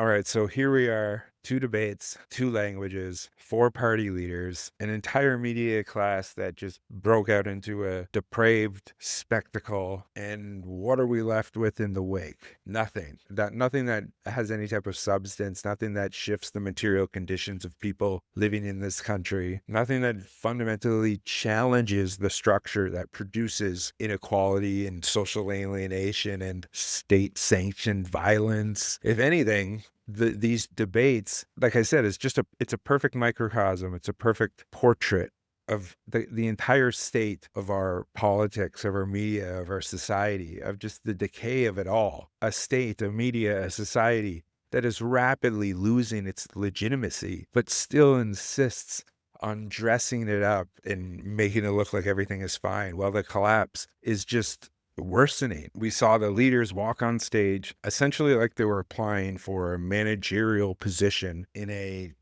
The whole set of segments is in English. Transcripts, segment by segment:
All right, so here we are, two debates, two languages, four party leaders, an entire media class that just broke out into a depraved spectacle. And what are we left with in the wake? Nothing that has any type of substance, nothing that shifts the material conditions of people living in this country, nothing that fundamentally challenges the structure that produces inequality and social alienation and state-sanctioned violence. If anything, these debates, like I said, it's a perfect microcosm. It's a perfect portrait of the entire state of our politics, of our media, of our society, of just the decay of it all. A state, a media, a society that is rapidly losing its legitimacy, but still insists on dressing it up and making it look like everything is fine, while the collapse is just worsening. We saw the leaders walk on stage essentially like they were applying for a managerial position in a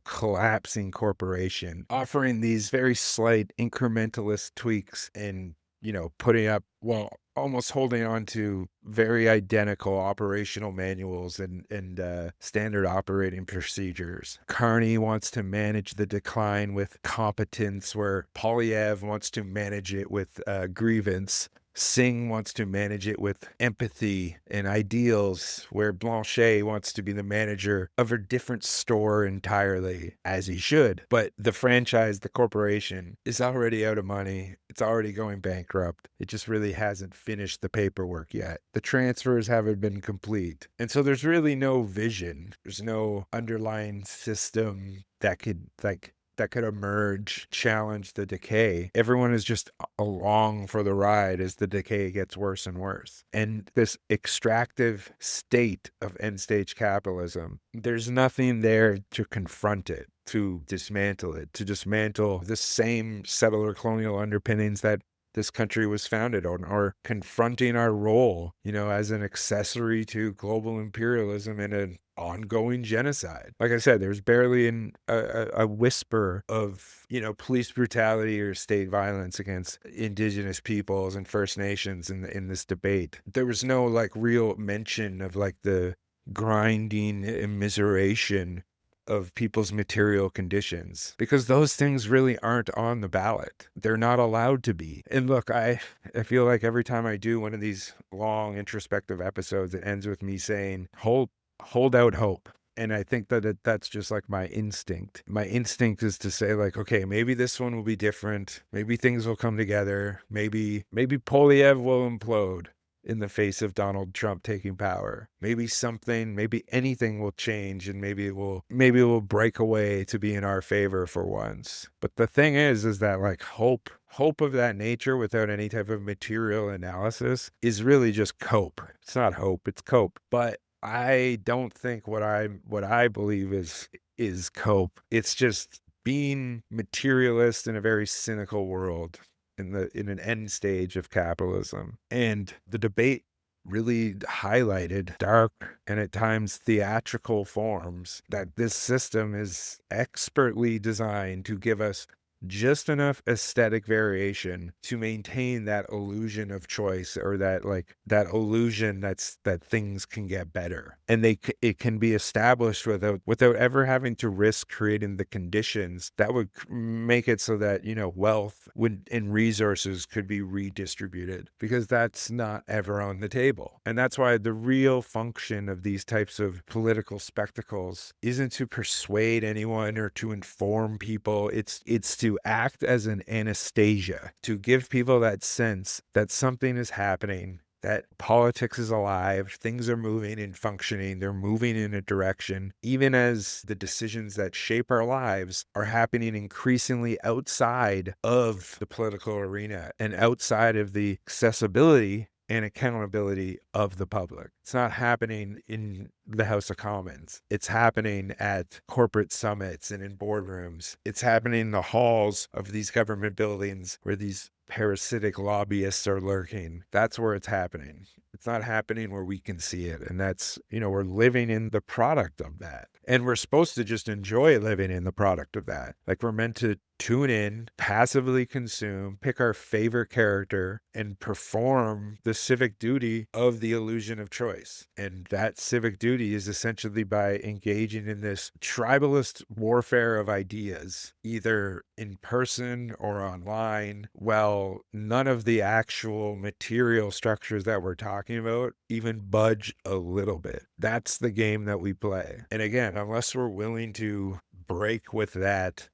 collapsing corporation, offering these very slight incrementalist tweaks and putting up, well, almost holding on to very identical operational manuals and standard operating procedures. Carney wants to manage the decline with competence, where Poilievre wants to manage it with grievance. Singh wants to manage it with empathy and ideals, where Blanchet wants to be the manager of a different store entirely, as he should. But the franchise, the corporation, is already out of money. It's already going bankrupt. It just really hasn't finished the paperwork yet. The transfers haven't been complete. And so there's really no vision. There's no underlying system that could emerge, challenge the decay. Everyone is just along for the ride as the decay gets worse and worse. And this extractive state of end-stage capitalism, there's nothing there to confront it, to dismantle it, to dismantle the same settler colonial underpinnings that this country was founded on, or confronting our role, as an accessory to global imperialism and an ongoing genocide. Like I said, there's barely a whisper of, police brutality or state violence against indigenous peoples and First Nations in this debate. There was no real mention of the grinding immiseration of people's material conditions, because those things really aren't on the ballot. They're not allowed to be. And look, I feel like every time I do one of these long introspective episodes, it ends with me saying, hold out hope. And I think that's just my instinct. My instinct is to say okay, maybe this one will be different. Maybe things will come together. Maybe Poilievre will implode in the face of Donald Trump taking power. Maybe anything will change, and maybe it will break away to be in our favor for once. But the thing is that hope of that nature without any type of material analysis is really just cope. It's not hope, it's cope. But I don't think what I believe is cope. It's just being materialist in a very cynical world, in an end stage of capitalism. And the debate really highlighted dark and at times theatrical forms that this system is expertly designed to give us just enough aesthetic variation to maintain that illusion of choice, or that illusion that things can get better, and it can be established without ever having to risk creating the conditions that would make it so that wealth and resources could be redistributed, because that's not ever on the table. And that's why the real function of these types of political spectacles isn't to persuade anyone or to inform people. It's to act as an anesthesia, to give people that sense that something is happening, that politics is alive, things are moving and functioning, they're moving in a direction, even as the decisions that shape our lives are happening increasingly outside of the political arena and outside of the accessibility and accountability of the public. It's not happening in the House of Commons. It's happening at corporate summits and in boardrooms. It's happening in the halls of these government buildings where these parasitic lobbyists are lurking. That's where it's happening. It's not happening where we can see it. And that's, we're living in the product of that. And we're supposed to just enjoy living in the product of that. We're meant to tune in, passively consume, pick our favorite character, and perform the civic duty of the illusion of choice. And that civic duty is essentially by engaging in this tribalist warfare of ideas, either in person or online. Well, none of the actual material structures that we're talking about even budge a little bit. That's the game that we play. And again, unless we're willing to break with that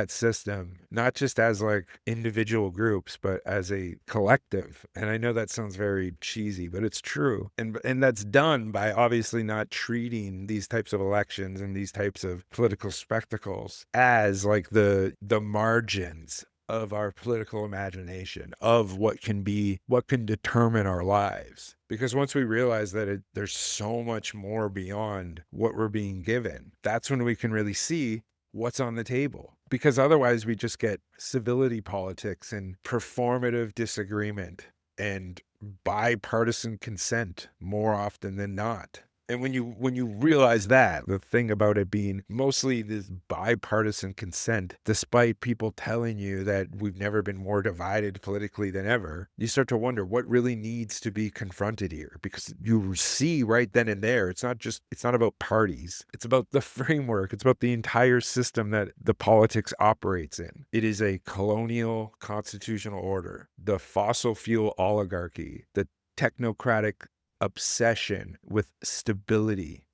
system, not just as like individual groups, but as a collective. And I know that sounds very cheesy, but it's true. And that's done by obviously not treating these types of elections and these types of political spectacles as like the margins of our political imagination, of what can determine our lives. Because once we realize that there's so much more beyond what we're being given, that's when we can really see what's on the table. Because otherwise we just get civility politics and performative disagreement and bipartisan consent more often than not. And when you realize that, the thing about it being mostly this bipartisan consent, despite people telling you that we've never been more divided politically than ever, you start to wonder what really needs to be confronted here. Because you see right then and there, it's not about parties. It's about the framework. It's about the entire system that the politics operates in. It is a colonial constitutional order, the fossil fuel oligarchy, the technocratic obsession with stability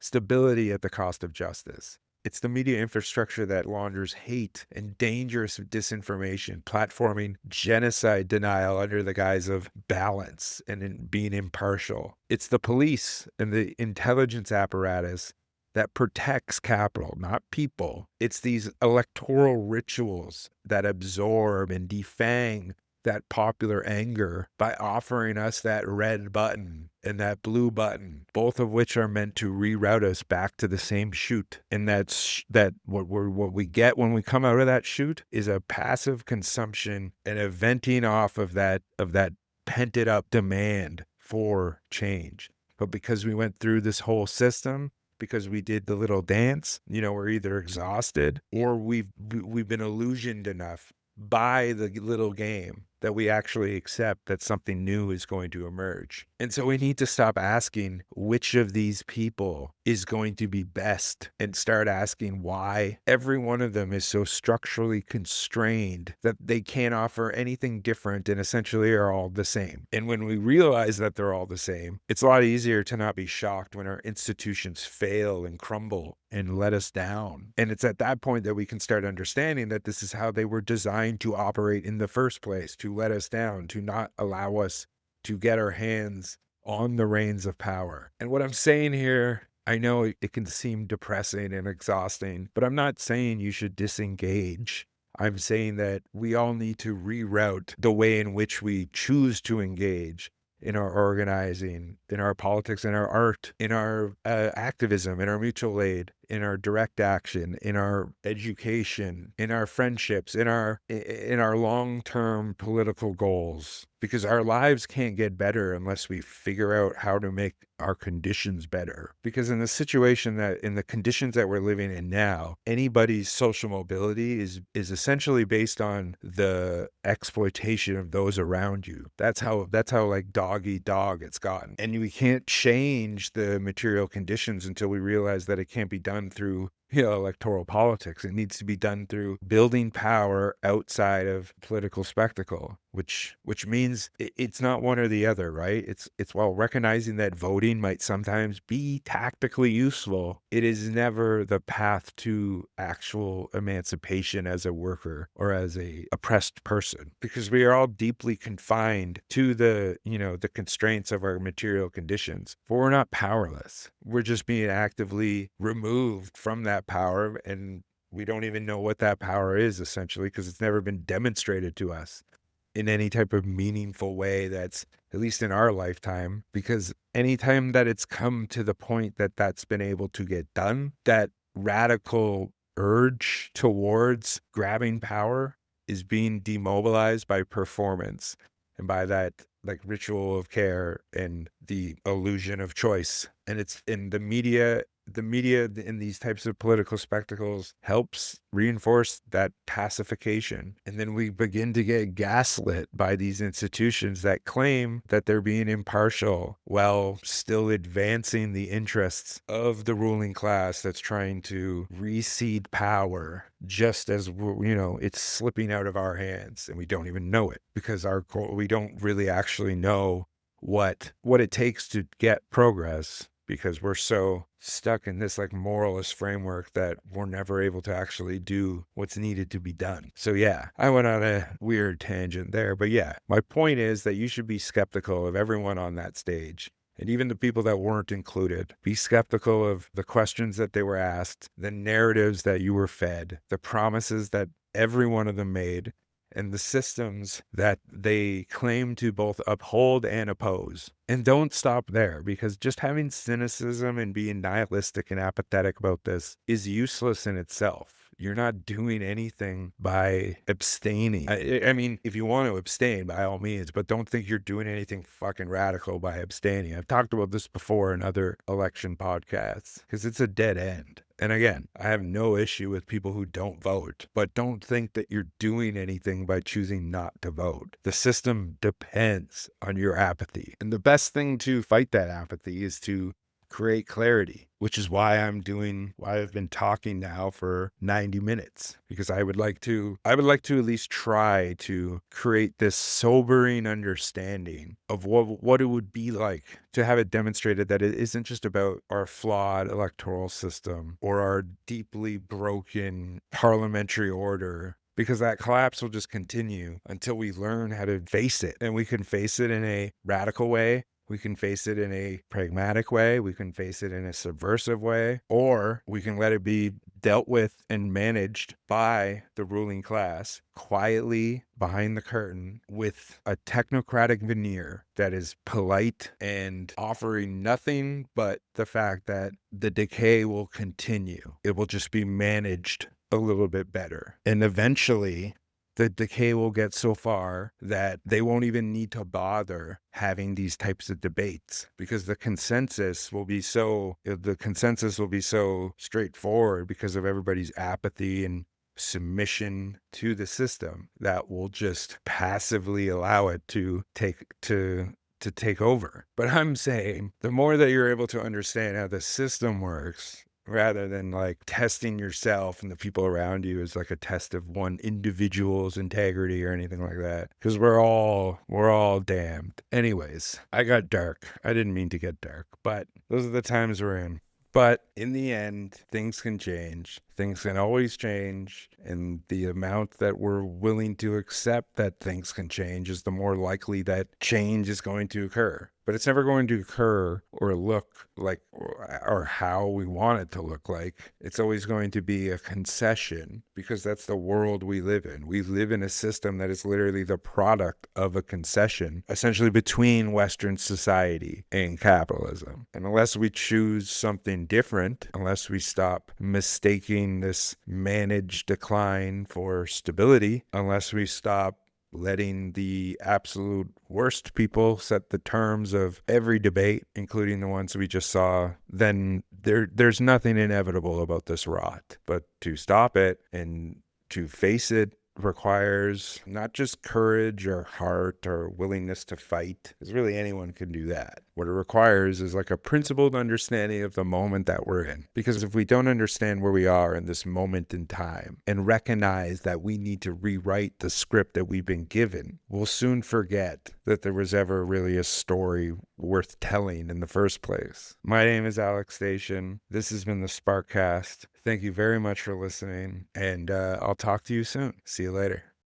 at the cost of justice. It's the media infrastructure that launders hate and dangerous disinformation, platforming genocide denial under the guise of balance and in being impartial. It's the police and the intelligence apparatus that protects capital, not people. It's these electoral rituals that absorb and defang that popular anger by offering us that red button and that blue button, both of which are meant to reroute us back to the same chute. And what we get when we come out of that chute is a passive consumption and a venting off of that pented up demand for change. But because we went through this whole system, because we did the little dance, we're either exhausted or we've been illusioned enough by the little game that we actually accept that something new is going to emerge. And so we need to stop asking which of these people is going to be best and start asking why every one of them is so structurally constrained that they can't offer anything different and essentially are all the same. And when we realize that they're all the same, it's a lot easier to not be shocked when our institutions fail and crumble and let us down. And it's at that point that we can start understanding that this is how they were designed to operate in the first place, to let us down, to not allow us to get our hands on the reins of power. And what I'm saying here, I know it can seem depressing and exhausting, but I'm not saying you should disengage. I'm saying that we all need to reroute the way in which we choose to engage in our organizing, in our politics, in our art, in our activism, in our mutual aid, in our direct action, in our education, in our friendships, in our long-term political goals. Because our lives can't get better unless we figure out how to make our conditions better. Because in the conditions that we're living in now, anybody's social mobility is essentially based on the exploitation of those around you. That's how like dog eat dog it's gotten. And we can't change the material conditions until we realize that it can't be done through electoral politics. It needs to be done through building power outside of political spectacle, which means it's not one or the other, right? It's while recognizing that voting might sometimes be tactically useful, it is never the path to actual emancipation as a worker or as a oppressed person, because we are all deeply confined to the constraints of our material conditions. But we're not powerless. We're just being actively removed from that power, and we don't even know what that power is, essentially, because it's never been demonstrated to us in any type of meaningful way that's, at least in our lifetime. Because anytime that it's come to the point that that's been able to get done, that radical urge towards grabbing power is being demobilized by performance and by that like ritual of care and the illusion of choice. And it's in the media the media in these types of political spectacles helps reinforce that pacification. And then we begin to get gaslit by these institutions that claim that they're being impartial while still advancing the interests of the ruling class that's trying to reseed power, just as it's slipping out of our hands and we don't even know it, because we don't really actually know what it takes to get progress, because we're so stuck in this like moralist framework that we're never able to actually do what's needed to be done. So yeah, I went on a weird tangent there, but yeah, my point is that you should be skeptical of everyone on that stage. And even the people that weren't included. Be skeptical of the questions that they were asked, the narratives that you were fed, the promises that every one of them made, and the systems that they claim to both uphold and oppose. And don't stop there, because just having cynicism and being nihilistic and apathetic about this is useless in itself. You're not doing anything by abstaining. I mean, if you want to abstain, by all means, but don't think you're doing anything fucking radical by abstaining. I've talked about this before in other election podcasts, because it's a dead end. And again, I have no issue with people who don't vote, but don't think that you're doing anything by choosing not to vote. The system depends on your apathy. And the best thing to fight that apathy is to create clarity, which is why I've been talking now for 90 minutes, because I would like to at least try to create this sobering understanding of what it would be like to have it demonstrated that it isn't just about our flawed electoral system or our deeply broken parliamentary order, because that collapse will just continue until we learn how to face it. And we can face it in a radical way. We can face it in a pragmatic way. We can face it in a subversive way, or we can let it be dealt with and managed by the ruling class quietly behind the curtain with a technocratic veneer that is polite and offering nothing but the fact that the decay will continue. It will just be managed a little bit better. And eventually, the decay will get so far that they won't even need to bother having these types of debates, because the consensus will be so straightforward because of everybody's apathy and submission to the system that will just passively allow it to take over. But I'm saying the more that you're able to understand how the system works, rather than like testing yourself and the people around you as like a test of one individual's integrity or anything like that, because we're all damned. Anyways, I got dark. I didn't mean to get dark, but those are the times we're in. But in the end, things can change. Things can always change. And the amount that we're willing to accept that things can change is the more likely that change is going to occur. But it's never going to occur or look like or how we want it to look like. It's always going to be a concession, because that's the world we live in. We live in a system that is literally the product of a concession, essentially between Western society and capitalism. And unless we choose something different, unless we stop mistaking this managed decline for stability, unless we stop letting the absolute worst people set the terms of every debate, including the ones we just saw, then there's nothing inevitable about this rot. But to stop it and to face it requires not just courage or heart or willingness to fight, because really anyone can do that. What it requires is like a principled understanding of the moment that we're in. Because if we don't understand where we are in this moment in time and recognize that we need to rewrite the script that we've been given, we'll soon forget that there was ever really a story worth telling in the first place. My name is Alex Station. This has been the Sparkcast. Thank you very much for listening, and I'll talk to you soon. See you later.